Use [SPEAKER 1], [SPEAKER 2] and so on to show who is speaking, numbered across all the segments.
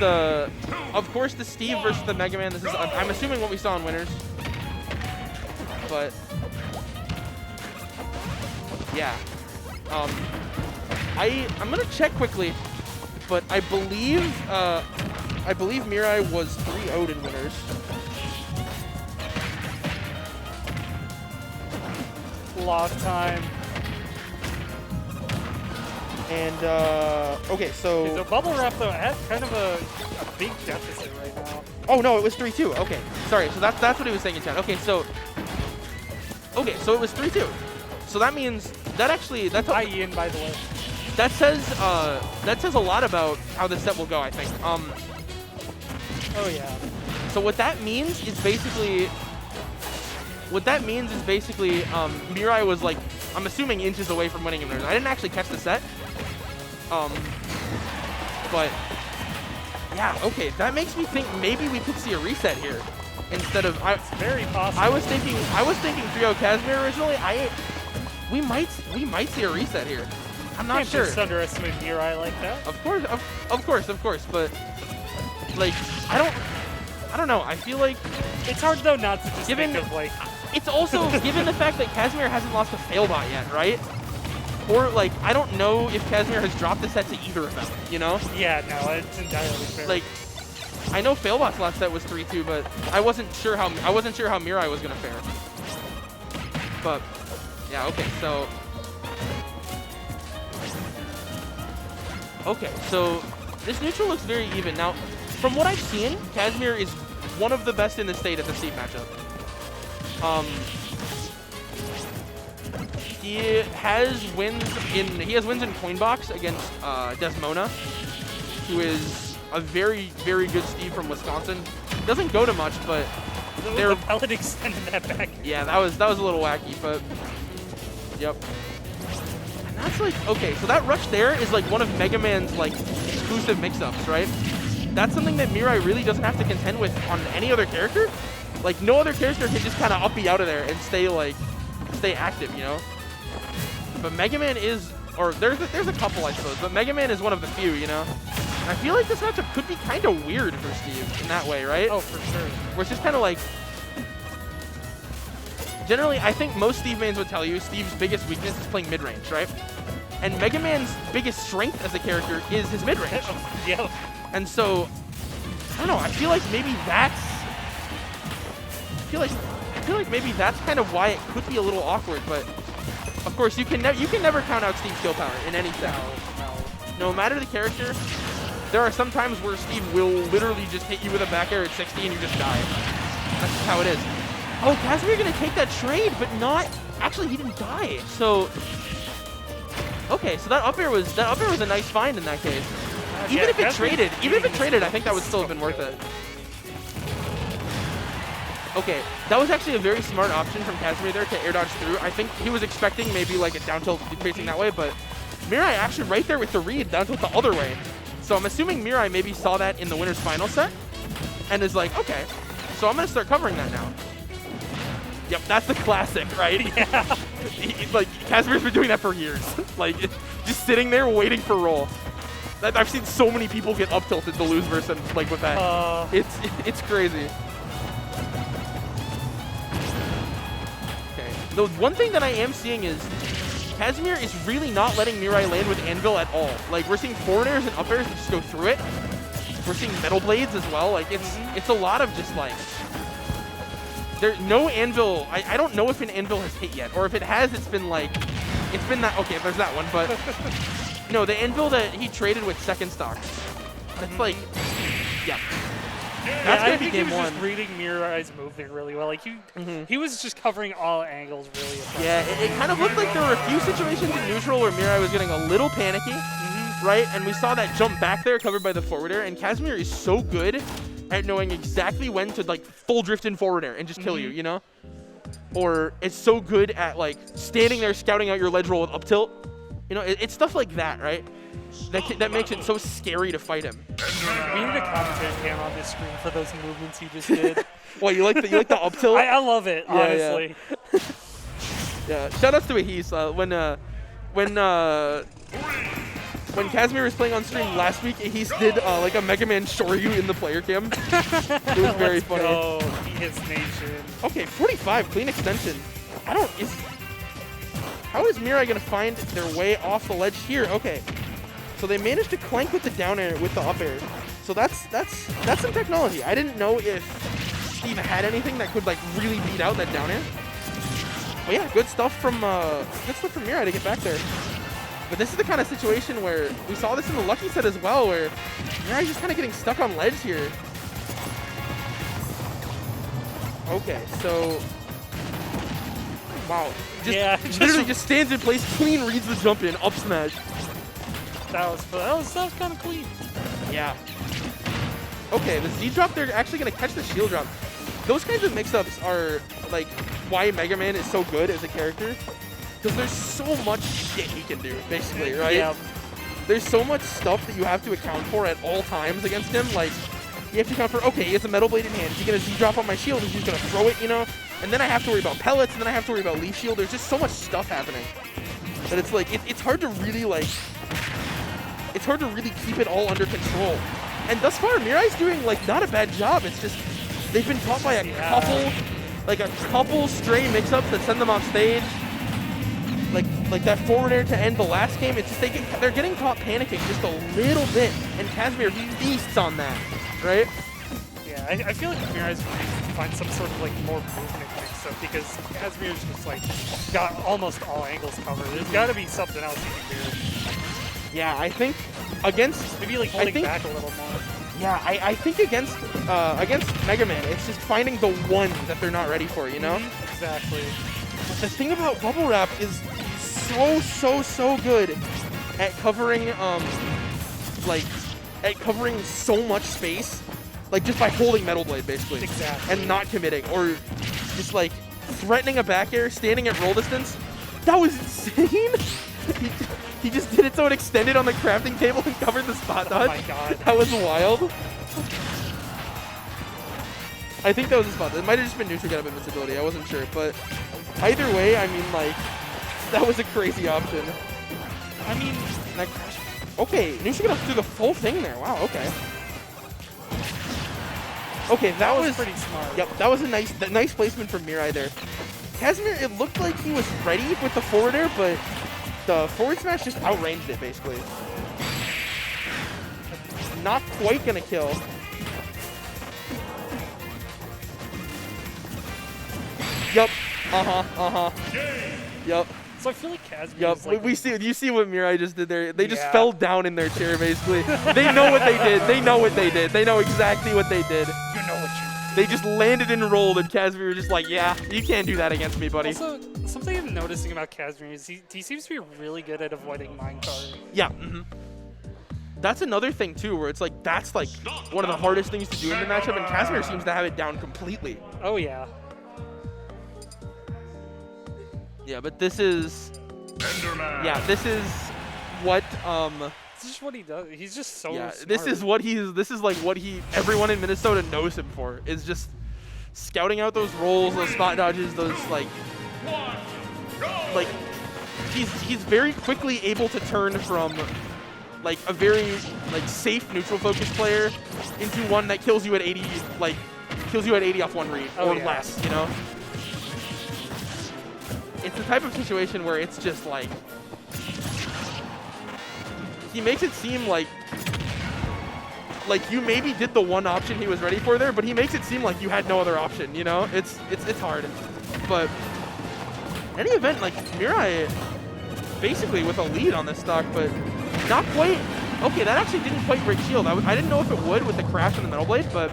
[SPEAKER 1] the Steve versus the Mega Man. This is I'm assuming what we saw in winners, but yeah. I'm gonna check quickly, but I believe Mirai was 3-0'd in winners.
[SPEAKER 2] Lock time.
[SPEAKER 1] And okay, so
[SPEAKER 2] BubbleWrap though has kind of a big deficit right now.
[SPEAKER 1] oh no, it was 3-2. Okay, sorry. So that's what he was saying in chat. Okay, so it was 3-2. So that means that's
[SPEAKER 2] Hi Ian, by the way.
[SPEAKER 1] that says a lot about how this set will go, I think.
[SPEAKER 2] Oh yeah.
[SPEAKER 1] So what that means is basically Mirai was like, I'm assuming inches away from winning in winners. I didn't actually catch the set. But yeah, okay, that makes me think maybe we could see a reset here instead of
[SPEAKER 2] It's very possible.
[SPEAKER 1] I was thinking 3-0 Casimir originally. We might see a reset here. I'm not sure.
[SPEAKER 2] Just underestimate Mirai like that.
[SPEAKER 1] Of course, but like I don't know. I feel like
[SPEAKER 2] It's hard though not to just think of like.
[SPEAKER 1] it's also given the fact that Casimir hasn't lost a Failbot yet, right? Or like I don't know if Casimir has dropped the set to either of them, you know?
[SPEAKER 2] Yeah, no, it's entirely fair.
[SPEAKER 1] Like I know Failbot's last set was 3-2, but I wasn't sure how Mirai was gonna fare. But yeah, okay, so this neutral looks very even. Now, from what I've seen, Casimir is one of the best in the state at the Steve matchup. He has wins in Coinbox against Desmona, who is a very, very good Steve from Wisconsin. Doesn't go to much, but
[SPEAKER 2] the pellet extended that back.
[SPEAKER 1] Yeah, that was a little wacky, but yep. And that's like okay, so that rush there is like one of Mega Man's like exclusive mix-ups, right? That's something that Mirai really doesn't have to contend with on any other character. Like no other character can just kind of uppy out of there and stay active, you know. But Mega Man is, or there's a couple I suppose, but Mega Man is one of the few, you know. And I feel like this matchup could be kind of weird for Steve in that way, right?
[SPEAKER 2] Oh, for sure.
[SPEAKER 1] Where it's just kind of like, generally I think most Steve mains would tell you Steve's biggest weakness is playing mid-range, right? And Mega Man's biggest strength as a character is his mid-range.
[SPEAKER 2] Yeah.
[SPEAKER 1] And so, I don't know, I feel like maybe that's kind of why it could be a little awkward, but of course you can never count out Steve's skill power in any set. No matter the character, there are some times where Steve will literally just hit you with a back air at 60 and you just die. That's just how it is. Oh, Casimir gonna take that trade, but not actually he didn't die. So okay, so that up air was a nice find in that case. Even if it traded, I think that would still have been worth it. Okay, that was actually a very smart option from Casimir there to air dodge through. I think he was expecting maybe like a down tilt facing that way, but Mirai actually right there with the read down tilt the other way. So I'm assuming Mirai maybe saw that in the winner's final set and is like, okay, so I'm gonna start covering that now. Yep, that's the classic, right?
[SPEAKER 2] Yeah.
[SPEAKER 1] Like Casimir's been doing that for years. Like just sitting there waiting for roll. I've seen so many people get up tilted to lose versus like with that. It's crazy. The one thing that I am seeing is Casimir is really not letting Mirai land with Anvil at all. Like we're seeing forward airs and up airs that just go through it. We're seeing metal blades as well. Like it's a lot of just like there's no Anvil. I don't know if an Anvil has hit yet, or if it has, it's been that okay. There's that one, but no, the Anvil that he traded with second stock. It's like yeah. That's
[SPEAKER 2] I think he was just reading Mirai's move there really well. Like he was just covering all angles really effectively.
[SPEAKER 1] Yeah, it kind of looked like there were a few situations in neutral where Mirai was getting a little panicky, right? And we saw that jump back there covered by the forward air. And Casimir is so good at knowing exactly when to like full drift in forward air and just kill you, you know? Or it's so good at like standing there scouting out your ledge roll with up tilt. You know, it's stuff like that, right? That makes it so scary to fight him.
[SPEAKER 2] We need a commentary cam on this screen for those movements you just did.
[SPEAKER 1] Well, you like the up tilt?
[SPEAKER 2] I love it, honestly.
[SPEAKER 1] Yeah. Shout outs to Ahis. when Casimir was playing on stream last week, he did like a Mega Man Shoryu in the player cam. It was very funny.
[SPEAKER 2] Go. His nation.
[SPEAKER 1] Okay, 45, clean extension. How is Mirai gonna find their way off the ledge here? Okay, so they managed to clank with the down air with the up air. So that's some technology. I didn't know if Steve had anything that could like really beat out that down air. But yeah, good stuff from Mirai to get back there. But this is the kind of situation where we saw this in the Lucky set as well, where Mirai's just kind of getting stuck on ledge here. Okay, so wow, literally just stands in place, clean reads the jump in, up smash.
[SPEAKER 2] That was kind of clean.
[SPEAKER 1] Yeah. Okay, the Z drop, they're actually gonna catch the shield drop. Those kinds of mix-ups are like why Mega Man is so good as a character, because there's so much shit he can do, basically, right?
[SPEAKER 2] Yeah.
[SPEAKER 1] There's so much stuff that you have to account for at all times against him. Like, you have to account for, okay, he has a metal blade in hand. Is he gonna Z drop on my shield? Is he gonna throw it, you know? And then I have to worry about pellets, and then I have to worry about leaf shield. There's just so much stuff happening that it's like, it's hard to really like, it's hard to really keep it all under control. And thus far, Mirai's doing like not a bad job. It's just, they've been taught by a couple stray mix-ups that send them off stage. Like that forward air to end the last game, it's just they're getting caught panicking just a little bit, and Casimir feasts on that, right?
[SPEAKER 2] Yeah, I feel like Mirai's going to find some sort of like more movement mix-up, because Casimir's just like got almost all angles covered. There's got to be something else he can do.
[SPEAKER 1] Yeah, I think against
[SPEAKER 2] maybe like holding back a little more.
[SPEAKER 1] Yeah, I think against Mega Man, it's just finding the one that they're not ready for, you know?
[SPEAKER 2] Exactly.
[SPEAKER 1] But the thing about BubbleWrap is so good at covering covering so much space, like just by holding Metal Blade basically.
[SPEAKER 2] Exactly.
[SPEAKER 1] And not committing, or just like threatening a back air, standing at roll distance. That was insane. He just did it so it extended on the crafting table and covered the spot dodge.
[SPEAKER 2] Oh my god.
[SPEAKER 1] That was wild. I think that was a spot. It might have just been neutral get up invincibility. I wasn't sure, but either way, I mean, like, that was a crazy option.
[SPEAKER 2] I mean,
[SPEAKER 1] that crash. Okay, neutral get up through the full thing there. Wow. Okay. Okay, that was
[SPEAKER 2] pretty smart.
[SPEAKER 1] Yep, that was a nice placement from Mirai there. Casimir, it looked like he was ready with the forward air, but the forward smash just outranged it, basically. Not quite gonna kill. Yup. Yup.
[SPEAKER 2] So I feel like Casimir.
[SPEAKER 1] Yup.
[SPEAKER 2] Like,
[SPEAKER 1] You see what Mirai just did there? They just fell down in their chair, basically. They know what they did. They know what they did. They know exactly what they did.
[SPEAKER 2] You know what you did.
[SPEAKER 1] They just landed and rolled, and Casimir was just like, yeah, you can't do that against me, buddy.
[SPEAKER 2] Also, something I'm noticing about Casimir is he seems to be really good at avoiding minecart.
[SPEAKER 1] Yeah. That's another thing, too, where it's like, that's like one of the hardest things to do in the matchup, and Casimir seems to have it down completely.
[SPEAKER 2] Oh, yeah.
[SPEAKER 1] Yeah, but this is... Yeah, this is what...
[SPEAKER 2] This is just what he does. He's just so smart.
[SPEAKER 1] This is what everyone in Minnesota knows him for, is just scouting out those rolls, those spot dodges, those he's very quickly able to turn from like a very safe neutral focused player into one that kills you at 80 off one read or less, you know? It's the type of situation where it's just like he makes it seem like you maybe did the one option he was ready for there, but he makes it seem like you had no other option, you know? It's hard. But in any event, like Mirai basically with a lead on this stock, but not quite. Okay, that actually didn't quite break shield. I didn't know if it would with the crash on the Metal Blade, but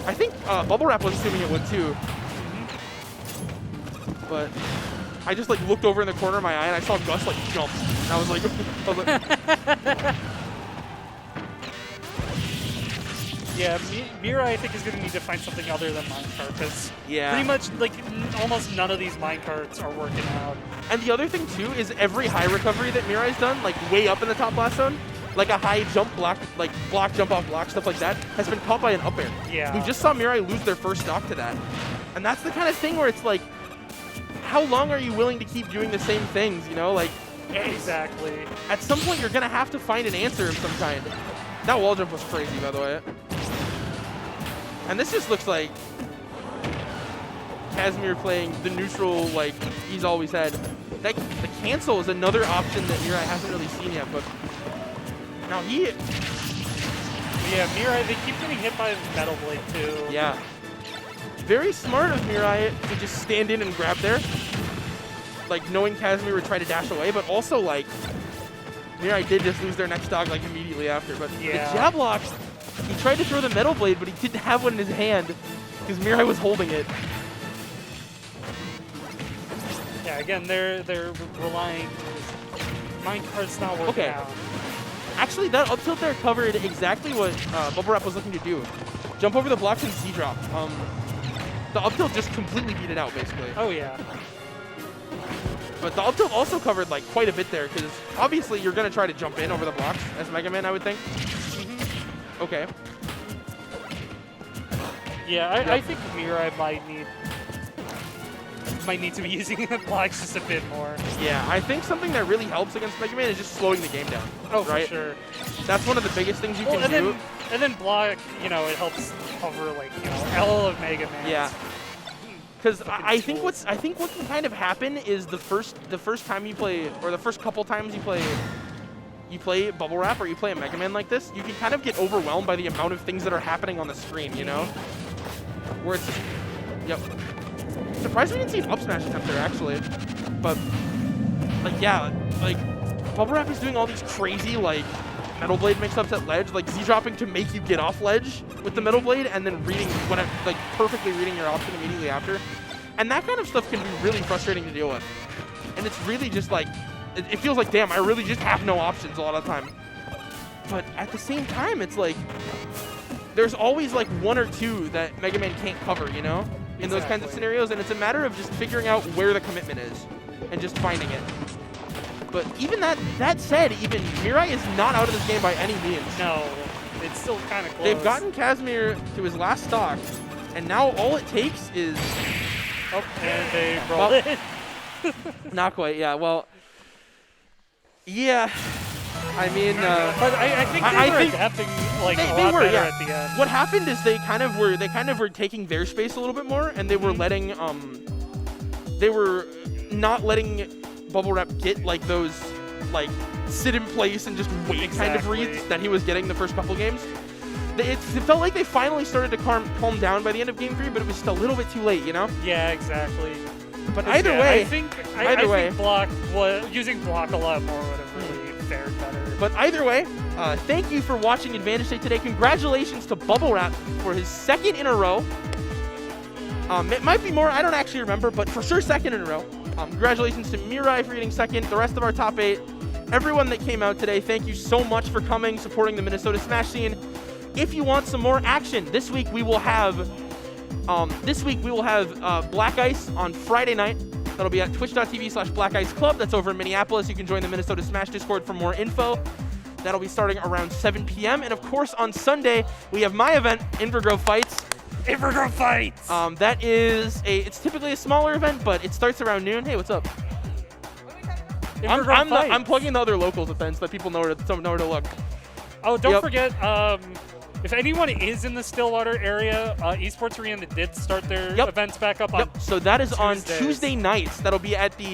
[SPEAKER 1] I think BubbleWrap was assuming it would too. But I just like looked over in the corner of my eye and I saw Gus like jump. And I was like,
[SPEAKER 2] yeah, Mirai I think is going to need to find something other than minecart, because
[SPEAKER 1] yeah,
[SPEAKER 2] pretty much like almost none of these minecarts are working out.
[SPEAKER 1] And the other thing too is every high recovery that Mirai's done, like way up in the top blast zone, like a high jump block, like block, jump off block, stuff like that, has been caught by an up air.
[SPEAKER 2] Yeah.
[SPEAKER 1] We just saw Mirai lose their first stock to that. And that's the kind of thing where it's like, how long are you willing to keep doing the same things, you know? Like,
[SPEAKER 2] Exactly.
[SPEAKER 1] At some point, you're going to have to find an answer of some kind. That wall jump was crazy, by the way. And this just looks like Casimir playing the neutral like he's always had. The cancel is another option that Mirai hasn't really seen yet, but now he...
[SPEAKER 2] Yeah, Mirai, they keep getting hit by the Metal Blade, too.
[SPEAKER 1] Yeah. Very smart of Mirai to just stand in and grab there. Like, knowing Casimir would try to dash away, but also, like, Mirai did just lose their next dog, like, immediately after. But the jab lock, he tried to throw the Metal Blade, but he didn't have one in his hand because Mirai was holding it.
[SPEAKER 2] Yeah, again, they're relying... Minecart's not working out.
[SPEAKER 1] Actually, that up tilt there covered exactly what BubbleWrap was looking to do. Jump over the blocks and Z-drop. The up tilt just completely beat it out, basically.
[SPEAKER 2] Oh, yeah.
[SPEAKER 1] But the up tilt also covered like quite a bit there, because obviously you're going to try to jump in over the blocks as Mega Man, I would think. Okay.
[SPEAKER 2] Yeah, I think Mirai might need to be using the blocks just a bit more.
[SPEAKER 1] Yeah, I think something that really helps against Mega Man is just slowing the game down.
[SPEAKER 2] Oh,
[SPEAKER 1] right?
[SPEAKER 2] For sure.
[SPEAKER 1] That's one of the biggest things you can do.
[SPEAKER 2] And then block, you know, it helps cover like, you know, all of Mega Man.
[SPEAKER 1] Yeah. Because I think what can kind of happen is the first time you play, or the first couple times you play BubbleWrap or you play a Mega Man like this, you can kind of get overwhelmed by the amount of things that are happening on the screen, you know? Where it's just, yep. Surprised we didn't see an up smash attempt there, actually. But, like, yeah, like, BubbleWrap is doing all these crazy, like, Metal Blade mix-ups at ledge, like Z-dropping to make you get off ledge with the Metal Blade, and then reading, like, perfectly reading your option immediately after. And that kind of stuff can be really frustrating to deal with. And it's really just, like, it feels like, damn, I really just have no options a lot of the time. But at the same time, it's like, there's always, like, one or two that Mega Man can't cover, you know? In those kinds of scenarios, and it's a matter of just figuring out where the commitment is and just finding it. But even that said, even Mirai is not out of this game by any means.
[SPEAKER 2] No, it's still kind of close.
[SPEAKER 1] They've gotten Casimir to his last stock, and now all it takes is...
[SPEAKER 2] Oh, and they roll it.
[SPEAKER 1] Not quite, yeah. Well, yeah. I mean...
[SPEAKER 2] but I think they were adapting like a lot better at the end.
[SPEAKER 1] What happened is they kind of were taking their space a little bit more, and they were letting they were not letting BubbleWrap get like those like sit in place and just wait kind of reads that he was getting the first couple games. It felt like they finally started to calm down by the end of Game 3, but it was just a little bit too late, you know?
[SPEAKER 2] Yeah, exactly.
[SPEAKER 1] But either way,
[SPEAKER 2] I think using block a lot more would have really fared better.
[SPEAKER 1] But either way, thank you for watching Advantage Day today. Congratulations to BubbleWrap for his second in a row. It might be more, I don't actually remember, but for sure second in a row. Congratulations to Mirai for getting second, the rest of our top 8. Everyone that came out today, thank you so much for coming, supporting the Minnesota Smash scene. If you want some more action, this week we will have Black Ice on Friday night. That'll be at twitch.tv/blackiceclub. That's over in Minneapolis. You can join the Minnesota Smash Discord for more info. That'll be starting around 7 p.m. And of course, on Sunday, we have my event, Invergrove Fights.
[SPEAKER 2] Invergrove Fights!
[SPEAKER 1] That is it's typically a smaller event, but it starts around noon. Hey, what's up? I'm plugging the other locals events so that people know where to look.
[SPEAKER 2] Oh, don't forget, if anyone is in the Stillwater area, Esports Arena did start their events back up on
[SPEAKER 1] So that is on Tuesday nights. That'll be at the